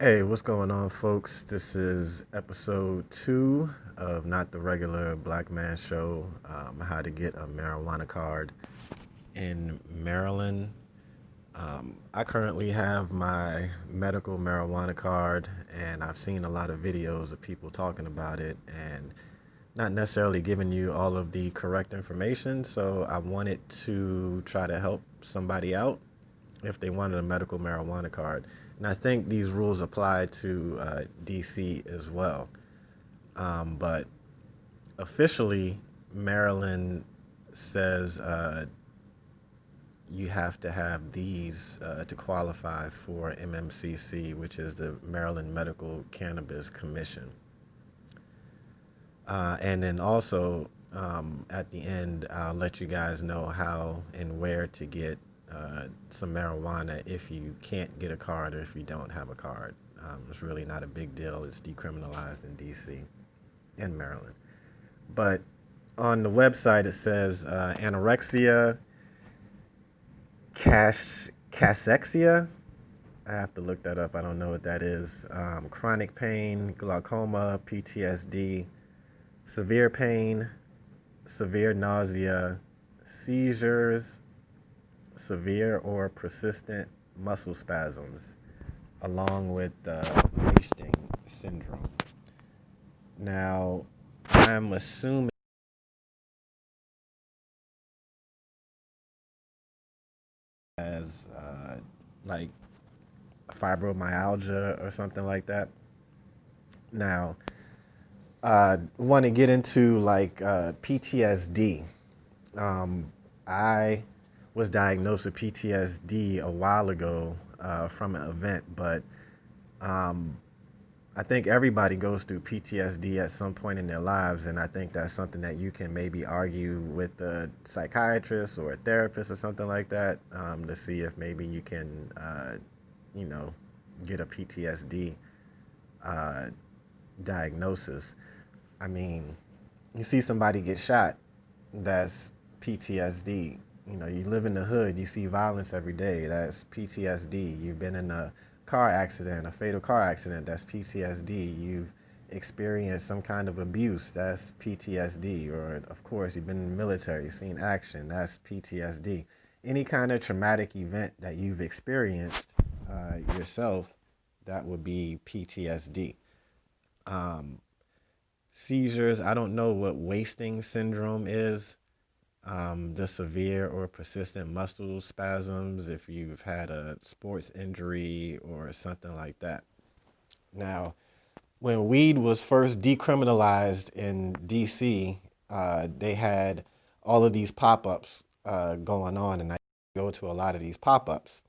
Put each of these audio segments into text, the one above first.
Hey, what's going on, folks? This is episode 2 of Not the Regular Black Man Show, How to Get a Marijuana Card in Maryland. I currently have my medical marijuana card, and I've seen a lot of videos of people talking about it and not necessarily giving you all of the correct information. So I wanted to try to help somebody out if they wanted a medical marijuana card. And I think these rules apply to DC as well. But officially, Maryland says you have to have these to qualify for MMCC, which is the Maryland Medical Cannabis Commission. And then also at the end, I'll let you guys know how and where to get some marijuana if you can't get a card or if you don't have a card. It's really not a big deal. It's decriminalized in DC and Maryland. But on the website, it says anorexia, cachexia. I have to look that up. I don't know what that is. Chronic pain, glaucoma, PTSD, severe pain, severe nausea, seizures, severe or persistent muscle spasms, along with wasting syndrome. Now, I'm assuming as like fibromyalgia or something like that. Now, want to get into like PTSD. I was diagnosed with PTSD a while ago from an event, but um, I think everybody goes through PTSD at some point in their lives, and I think that's something that you can maybe argue with a psychiatrist or a therapist or something like that to see if maybe you can, you know, get a PTSD uh, diagnosis. I mean, you see somebody get shot, that's PTSD. You know, you live in the hood, you see violence every day, that's PTSD. You've been in a car accident, a fatal car accident, that's PTSD. You've experienced some kind of abuse, that's PTSD. Or, of course, you've been in the military, seen action, that's PTSD. Any kind of traumatic event that you've experienced yourself, that would be PTSD. Um, Seizures, I don't know what wasting syndrome is. The severe or persistent muscle spasms, if you've had a sports injury or something like that. Now, when weed was first decriminalized in DC, they had all of these pop ups going on, and I go to a lot of these pop ups.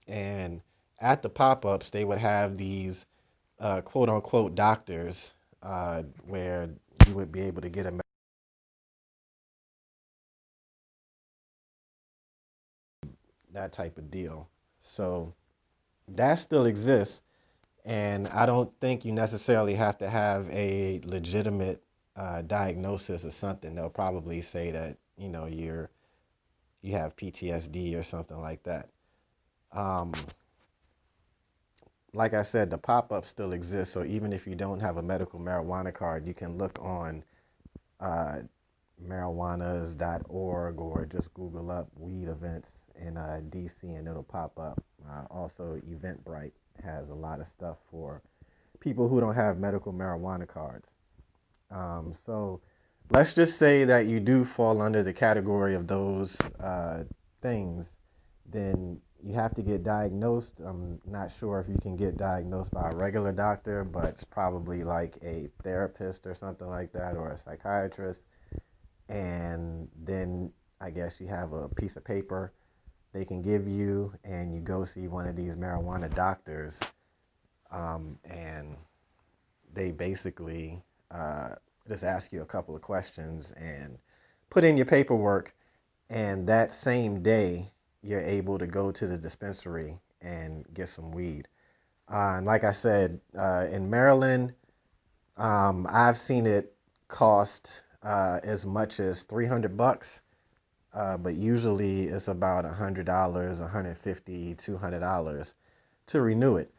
And at the pop ups, they would have these quote unquote doctors where you would be able to get a that type of deal. So that still exists, and I don't think you necessarily have to have a legitimate diagnosis or something. They'll probably say that you have PTSD or something like that. Um, like I said, the pop up still exists. So even if you don't have a medical marijuana card, you can look on uh, marijuanas.org or just Google up weed events in DC and it'll pop up. Also, Eventbrite has a lot of stuff for people who don't have medical marijuana cards. So let's just say that you do fall under the category of those things, then you have to get diagnosed. I'm not sure if you can get diagnosed by a regular doctor, but it's probably like a therapist or something like that, or a psychiatrist. And then I guess you have a piece of paper they can give you, and you go see one of these marijuana doctors, and they basically just ask you a couple of questions and put in your paperwork, and that same day you're able to go to the dispensary and get some weed. And like I said, in Maryland, I've seen it cost as much as $300, but usually it's about $100, $150, $200 to renew it.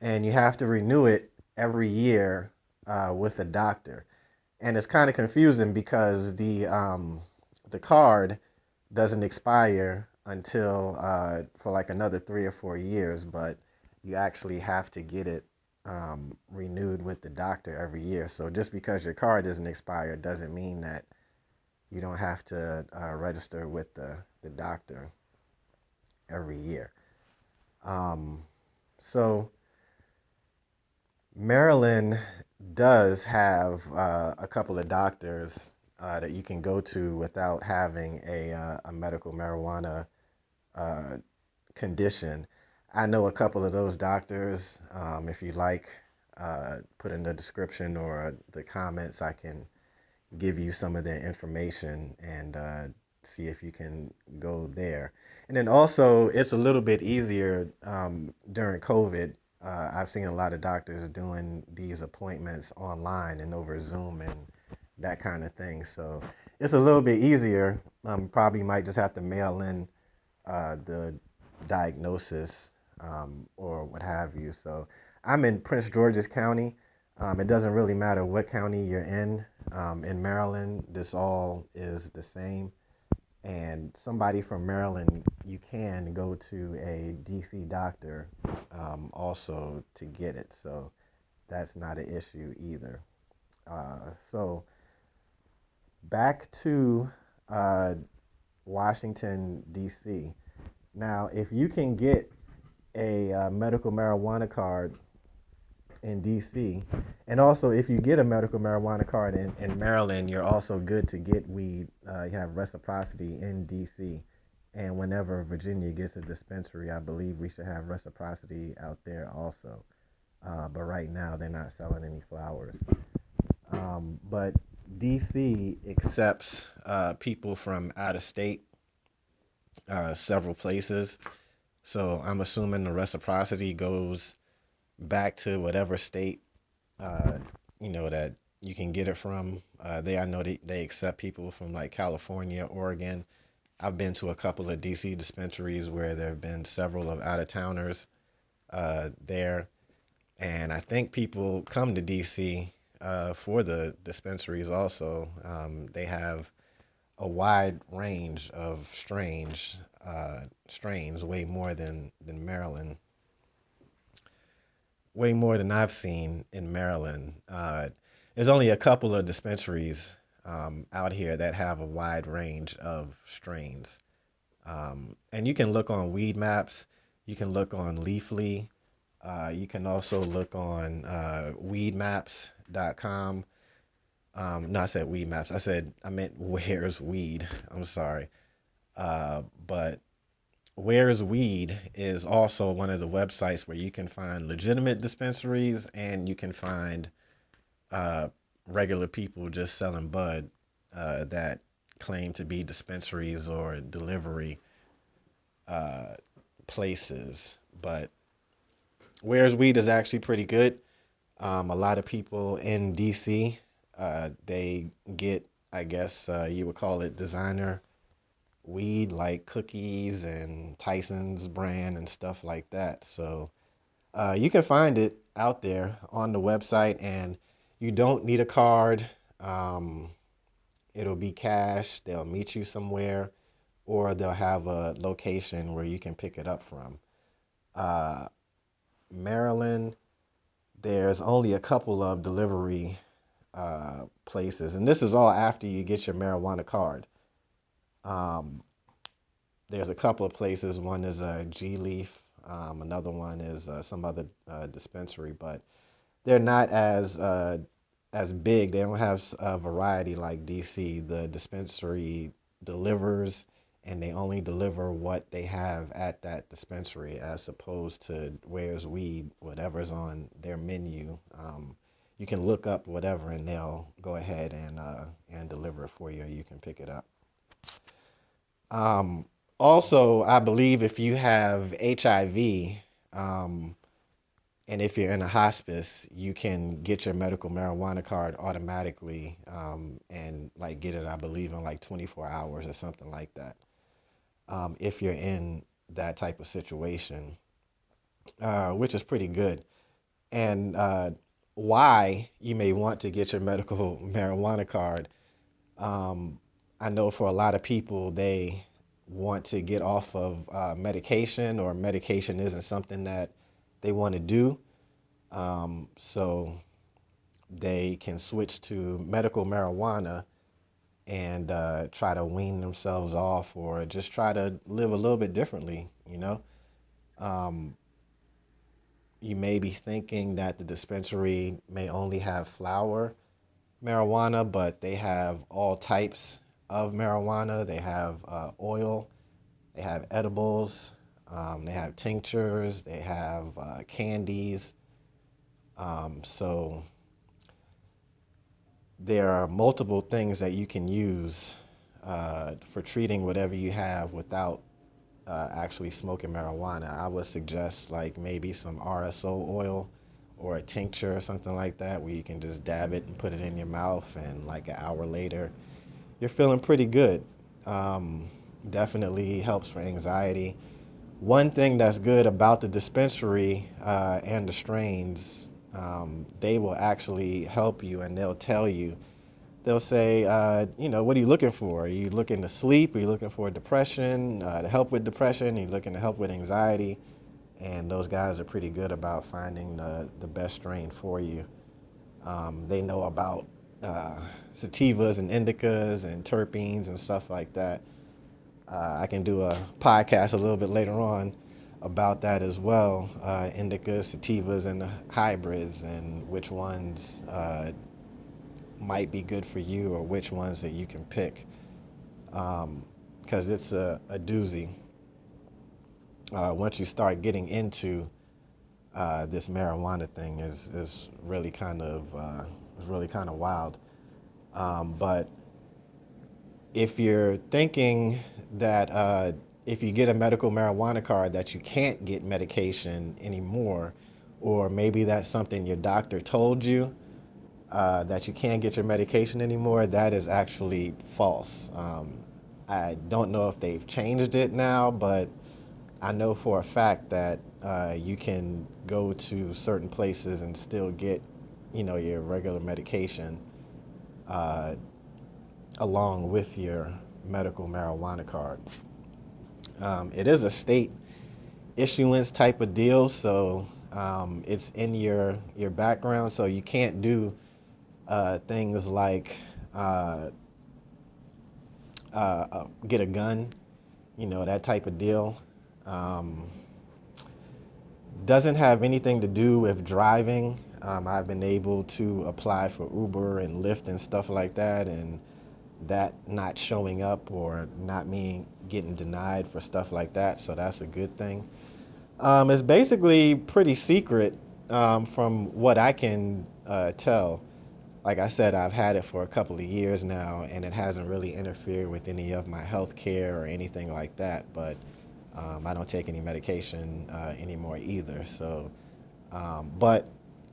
and you have to renew it every year with a doctor. And it's kind of confusing because the card doesn't expire until for like another 3 or 4 years, but you actually have to get it renewed with the doctor every year. So just because your card doesn't expire doesn't mean that you don't have to register with the doctor every year. Um, so Maryland does have a couple of doctors that you can go to without having a medical marijuana uh, condition. I know a couple of those doctors. If you like, put in the description or the comments, I can give you some of their information and see if you can go there. And then also, it's a little bit easier during COVID. I've seen a lot of doctors doing these appointments online and over Zoom and that kind of thing. So it's a little bit easier. Probably might just have to mail in the diagnosis or what have you. So I'm in Prince George's County. It doesn't really matter what county you're in. In Maryland, this all is the same. And somebody from Maryland, you can go to a DC doctor also to get it. So that's not an issue either. So back to uh, Washington, D.C. Now, if you can get a medical marijuana card in DC, and also if you get a medical marijuana card in Maryland, you're also good to get weed. You have reciprocity in DC, and whenever Virginia gets a dispensary, I believe we should have reciprocity out there also. But right now, they're not selling any flowers. But DC accepts people from out of state, several places. So I'm assuming the reciprocity goes back to whatever state uh, that you can get it from. I know they accept people from like California, Oregon. I've been to a couple of DC dispensaries where there have been several of out of towners there, and I think people come to DC for the dispensaries also. They have a wide range of strains, way more than I've seen in Maryland. There's only a couple of dispensaries out here that have a wide range of strains. And you can look on Weed Maps, you can look on Leafly, you can also look on weedmaps.com. No, I said Weed Maps. I meant Where's Weed. I'm sorry. But Where's Weed is also one of the websites where you can find legitimate dispensaries and you can find uh, regular people just selling bud that claim to be dispensaries or delivery uh, places. But Where's Weed is actually pretty good. A lot of people in DC, they get, I guess you would call it designer weed, like cookies and Tyson's brand and stuff like that. So you can find it out there on the website, and you don't need a card. Um, it'll be cash. They'll meet you somewhere, or they'll have a location where you can pick it up from. Uh, Maryland, there's only a couple of delivery places, and this is all after you get your marijuana card. Um, there's a couple of places. One is a G Leaf. Another one is some other dispensary, but they're not as big. They don't have a variety like DC. The dispensary delivers, and they only deliver what they have at that dispensary, as opposed to Where's Weed, whatever's on their menu. You can look up whatever, and they'll go ahead and deliver it for you. You can pick it up. Um, Also, I believe if you have HIV, um, and if you're in a hospice, you can get your medical marijuana card automatically, and like get it, I believe, in like 24 hours or something like that. If you're in that type of situation, which is pretty good. And why you may want to get your medical marijuana card. Um, I know for a lot of people, they want to get off of medication, or medication isn't something that they want to do. So they can switch to medical marijuana and try to wean themselves off, or just try to live a little bit differently, you know? Um, you may be thinking that the dispensary may only have flower marijuana, but they have all types of marijuana. They have oil, they have edibles, they have tinctures, they have candies. So there are multiple things that you can use for treating whatever you have without actually smoking marijuana. I would suggest like maybe some RSO oil or a tincture or something like that, where you can just dab it and put it in your mouth, and like an hour later, you're feeling pretty good. Um, Definitely helps for anxiety. One thing that's good about the dispensary and the strains, they will actually help you, and they'll tell you. They'll say, what are you looking for? Are you looking to sleep? Are you looking for depression, to help with depression? Are you looking to help with anxiety? And those guys are pretty good about finding the best strain for you. They know about sativas and indicas and terpenes and stuff like that. I can do a podcast a little bit later on about that as well. Indicas, sativas, and the hybrids, and which ones might be good for you, or which ones that you can pick. Because it's a doozy. Once you start getting into this marijuana thing, is really kind of wild. But if you're thinking that if you get a medical marijuana card that you can't get medication anymore, or maybe that's something your doctor told you, that you can't get your medication anymore, that is actually false. I don't know if they've changed it now, but I know for a fact that you can go to certain places and still get, your regular medication along with your medical marijuana card. It is a state issuance type of deal, so it's in your background, so you can't do things like get a gun, that type of deal. Um, doesn't have anything to do with driving. I've been able to apply for Uber and Lyft and stuff like that, and that not showing up, or not me getting denied for stuff like that, so that's a good thing. It's basically pretty secret from what I can tell. Like I said, I've had it for a couple of years now, and it hasn't really interfered with any of my health care or anything like that. But I don't take any medication anymore either. So, but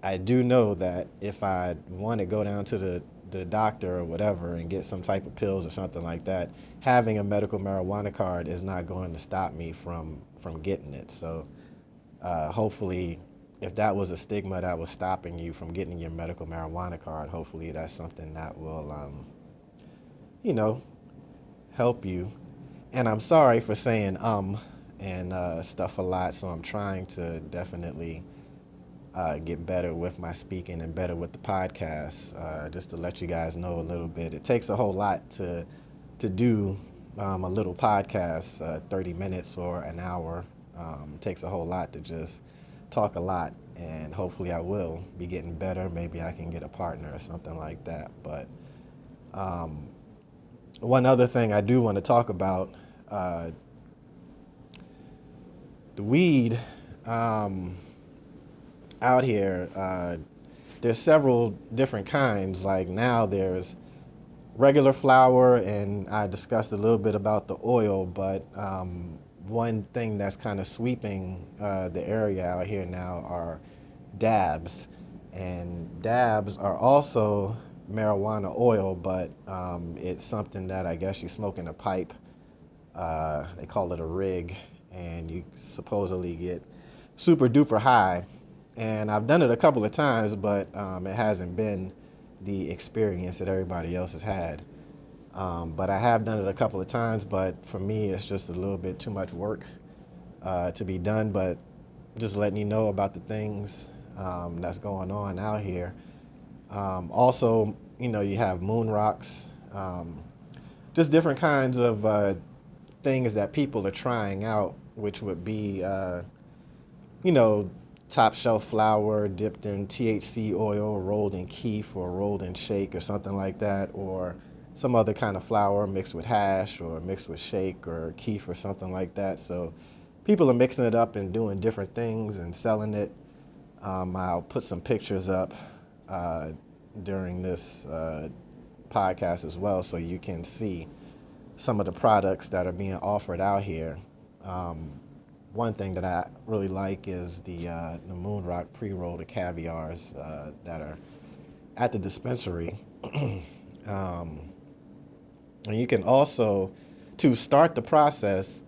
I do know that if I want to go down to the doctor or whatever and get some type of pills or something like that, having a medical marijuana card is not going to stop me from getting it. So hopefully, if that was a stigma that was stopping you from getting your medical marijuana card, hopefully that's something that will, you know, help you. And I'm sorry for saying and stuff a lot, so I'm trying to definitely get better with my speaking and better with the podcast. Just to let you guys know a little bit, it takes a whole lot to do a little podcast, 30 minutes or an hour. It takes a whole lot to just talk a lot, and hopefully I will be getting better. Maybe I can get a partner or something like that. But one other thing I do want to talk about, the weed out here, there's several different kinds. Like now there's regular flour, and I discussed a little bit about the oil, but one thing that's kind of sweeping the area out here now are dabs. And dabs are also marijuana oil, but it's something that I guess you smoke in a pipe. They call it a rig, and you supposedly get super duper high. And I've done it a couple of times, but it hasn't been the experience that everybody else has had. But I have done it a couple of times, but for me, it's just a little bit too much work to be done. But just letting you know about the things that's going on out here. Also, you have moon rocks, just different kinds of things that people are trying out, which would be, you know, top shelf flour dipped in THC oil, rolled in keef or rolled in shake or something like that, or some other kind of flour mixed with hash or mixed with shake or keef or something like that. So people are mixing it up and doing different things and selling it. I'll put some pictures up uh, during this podcast as well so you can see some of the products that are being offered out here. Um, One thing that I really like is the Moon Rock pre-roll, the caviars that are at the dispensary. um, and you can also, to start the process,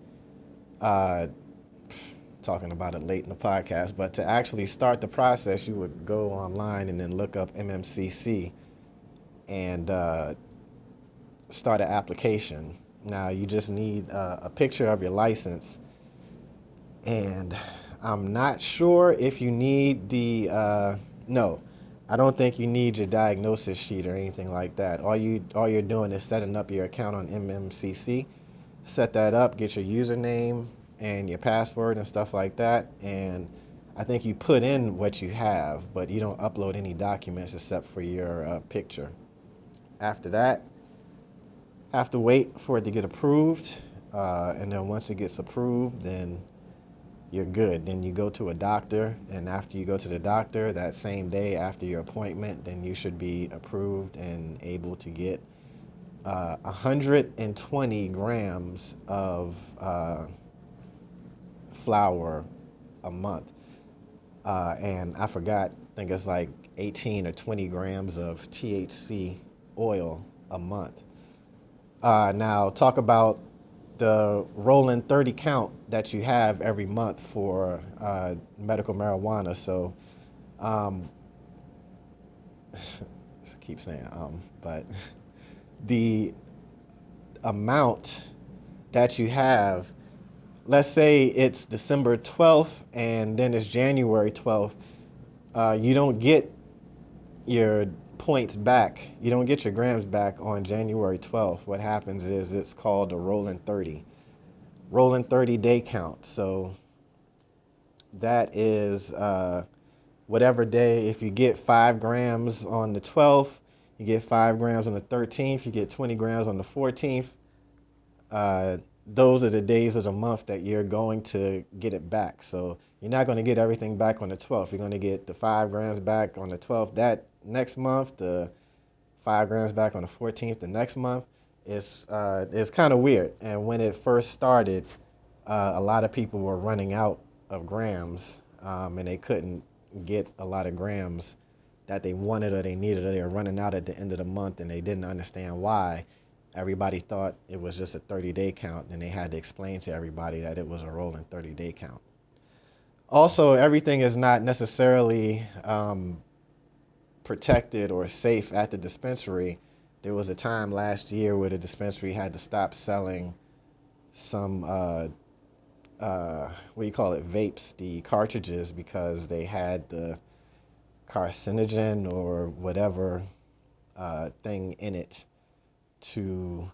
uh, talking about it late in the podcast, but to actually start the process, you would go online and then look up MMCC and start an application. Now, you just need a picture of your license, and I'm not sure if you need no, I don't think you need your diagnosis sheet or anything like that. All you're doing is setting up your account on MMCC, set that up, get your username and your password and stuff like that, and I think you put in what you have, but you don't upload any documents except for your picture. After that, have to wait for it to get approved, and then once it gets approved, then you're good. Then you go to a doctor, and after you go to the doctor, that same day after your appointment, then you should be approved and able to get 120 grams of flour a month. And I forgot, I think it's like 18 or 20 grams of THC oil a month. Now, talk about the rolling 30 count that you have every month for medical marijuana. So, um, I keep saying, but the amount that you have, let's say it's December 12th and then it's January 12th, you don't get your points back. You don't get your grams back on January 12th. What happens is it's called a rolling 30. Rolling 30 day count. So that is whatever day, if you get 5 grams on the 12th, you get 5 grams on the 13th, you get 20 grams on the 14th. Those are the days of the month that you're going to get it back. So you're not going to get everything back on the 12th. You're going to get the 5 grams back on the 12th that next month, the 5 grams back on the 14th the next month. It's kind of weird. And when it first started, a lot of people were running out of grams, and they couldn't get a lot of grams that they wanted or they needed, or they were running out at the end of the month, and they didn't understand why. Everybody thought it was just a 30-day count, and they had to explain to everybody that it was a rolling 30-day count. Also, everything is not necessarily protected or safe at the dispensary. There was a time last year where the dispensary had to stop selling some, what do you call it, vapes, the cartridges, because they had the carcinogen or whatever thing in it to,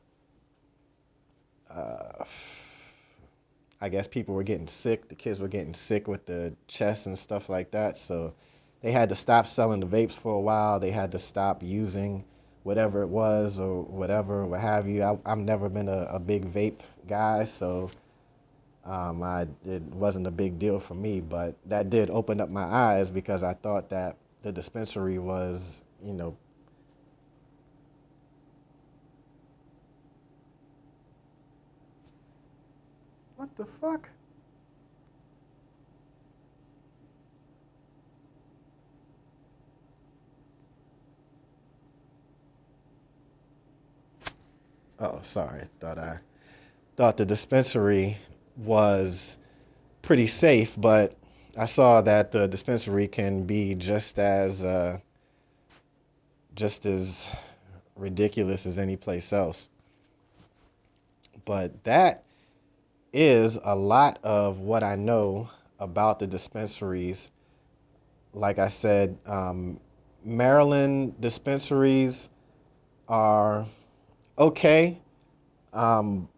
I guess people were getting sick. The kids were getting sick with the chest and stuff like that. So they had to stop selling the vapes for a while. They had to stop using whatever it was or whatever, what have you. I've never been a big vape guy, so it wasn't a big deal for me. But that did open up my eyes because I thought that the dispensary was, what the fuck? Oh, sorry. Thought the dispensary was pretty safe, but I saw that the dispensary can be just as ridiculous as any place else. But that is a lot of what I know about the dispensaries. Like I said, Maryland dispensaries are okay. Um,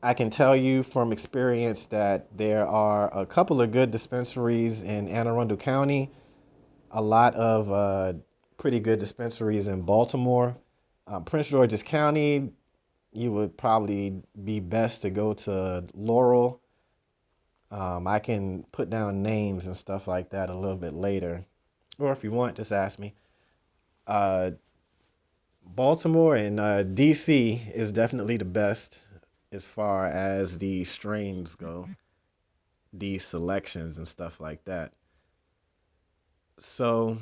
I can tell you from experience that there are a couple of good dispensaries in Anne Arundel County, a lot of pretty good dispensaries in Baltimore. Prince George's County, you would probably be best to go to Laurel. I can put down names and stuff like that a little bit later. Or if you want, just ask me. Uh, Baltimore and DC is definitely the best as far as the strains go, the selections and stuff like that. So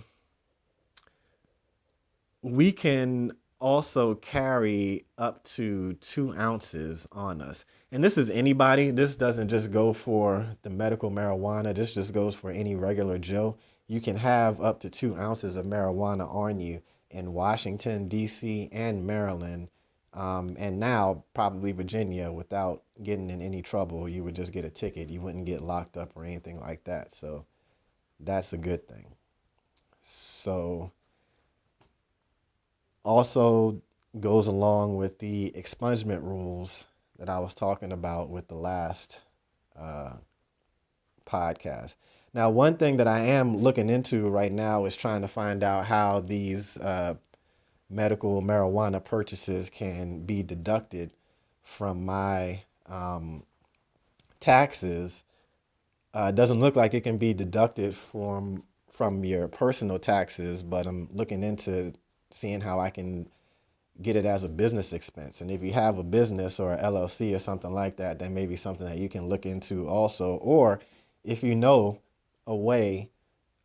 we can also carry up to 2 ounces on us. And this is anybody. This doesn't just go for the medical marijuana. This just goes for any regular Joe. You can have up to 2 ounces of marijuana on you in Washington, D.C., and Maryland. And now probably Virginia without getting in any trouble. You would just get a ticket. You wouldn't get locked up or anything like that. So that's a good thing. So also goes along with the expungement rules that I was talking about with the last uh, podcast. Now, one thing that I am looking into right now is trying to find out how these medical marijuana purchases can be deducted from my taxes. It doesn't look like it can be deducted from your personal taxes, but I'm looking into seeing how I can get it as a business expense. And if you have a business or a LLC or something like that, then maybe something that you can look into also. Or if you know a way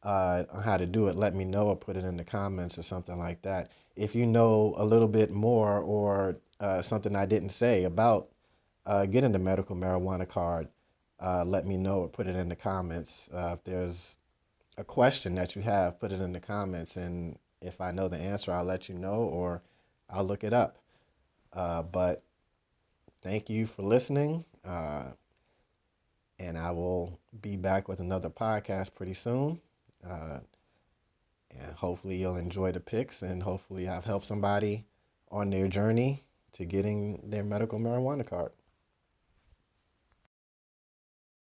on how to do it, let me know or put it in the comments or something like that. If you know a little bit more or something I didn't say about getting the medical marijuana card, let me know or put it in the comments. If there's a question that you have, put it in the comments. And if I know the answer, I'll let you know or I'll look it up. But thank you for listening. And I will be back with another podcast pretty soon. Uh, and hopefully you'll enjoy the picks and hopefully I've helped somebody on their journey to getting their medical marijuana card.